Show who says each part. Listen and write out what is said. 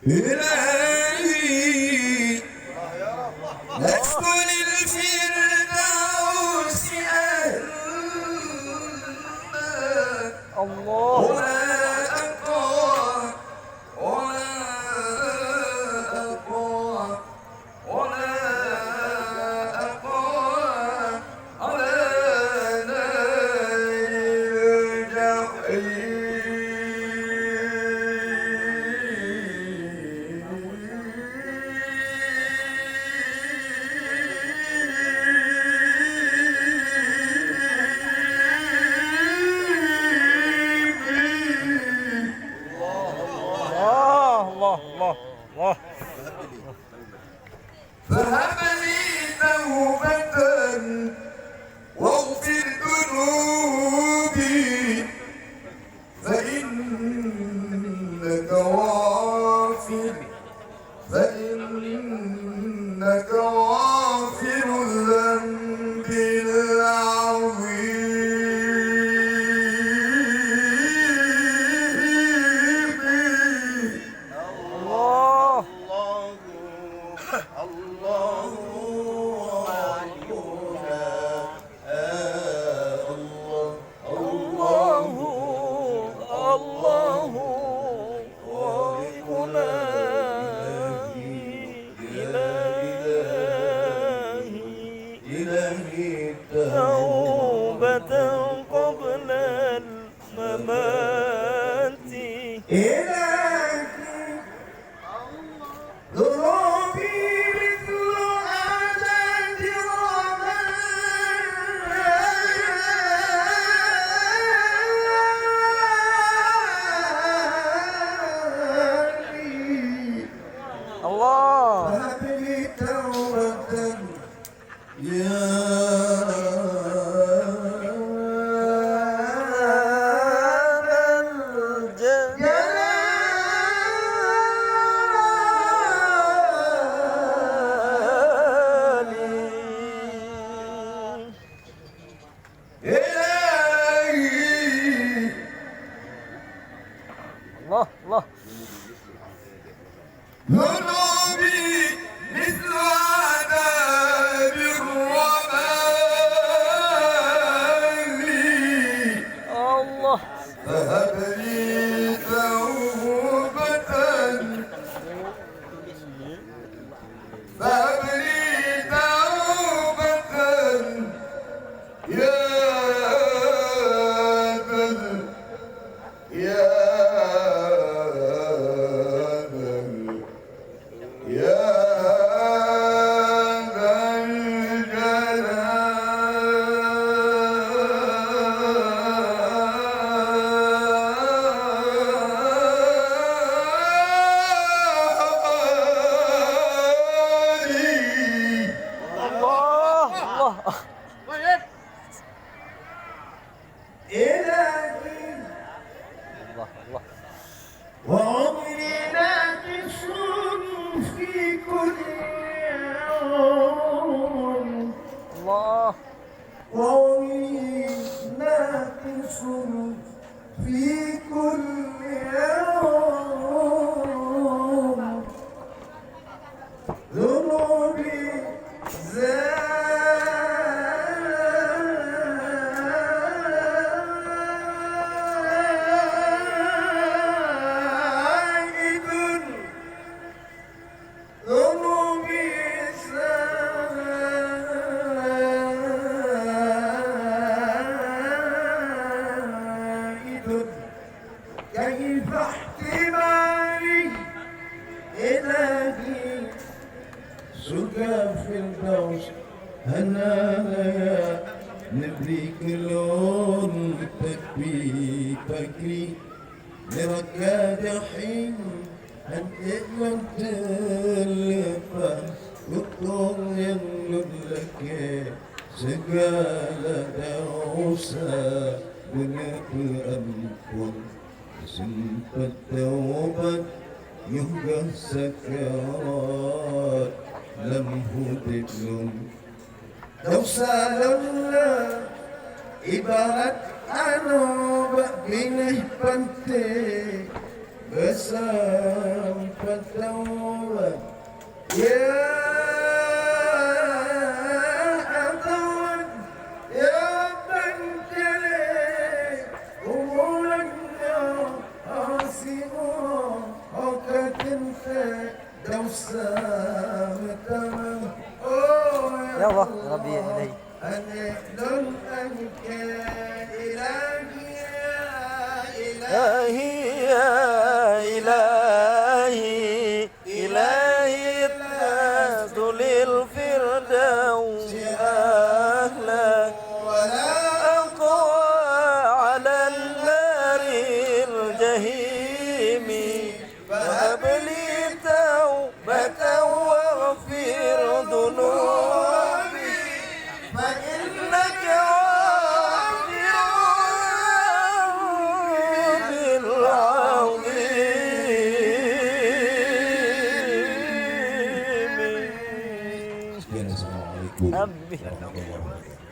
Speaker 1: إلهي لست للفردوس أهلا
Speaker 2: الله الله الله الله.
Speaker 1: فهب لي توبة واغفر ذنوبي فإنك غافر الذنب العظيم.
Speaker 2: الله الله الله خالقنا إلهي توبة قبل الممات.
Speaker 1: ذنوبي مثل عدد رمادي
Speaker 2: الله
Speaker 1: فهب لي توبة يا إلهي
Speaker 2: الله الله
Speaker 1: ذنوبي مثل عذاب الرمادي
Speaker 2: الله
Speaker 1: فهب لي توبة يا
Speaker 2: الله الله.
Speaker 1: إلهي
Speaker 2: الله الله
Speaker 1: وعمري ناقص في كل يوم
Speaker 2: الله
Speaker 1: وعمري ناقص في كل يوم ذنوبي كيف احتمالي إلهي سكى في الدوس هنايا نبري كلون تكبي لركاد حين هنئ من تلفا دكتور ينقل لك سقال دوسا بنت أنفر سنف التوبة يهجى السكرات لم هدد دوسا لولا ibarat anu bak binih penting besar والتوبة يا أطول يا من جلي أمورنا عاصمون وكتنفك دوسام تمام
Speaker 2: يا الله يا ربي يا إلهي.
Speaker 1: أنا لن أنكى إلهي
Speaker 2: إلهي يا إلهي إلهي تنزل الفردوس أهلا
Speaker 1: ولا
Speaker 2: أقوى على النار الجحيم فهب لي توبة واغفر ذنوبي فإنك
Speaker 1: Assalamualaikum
Speaker 2: Amin.
Speaker 1: warahmatullahi wabarakatuh.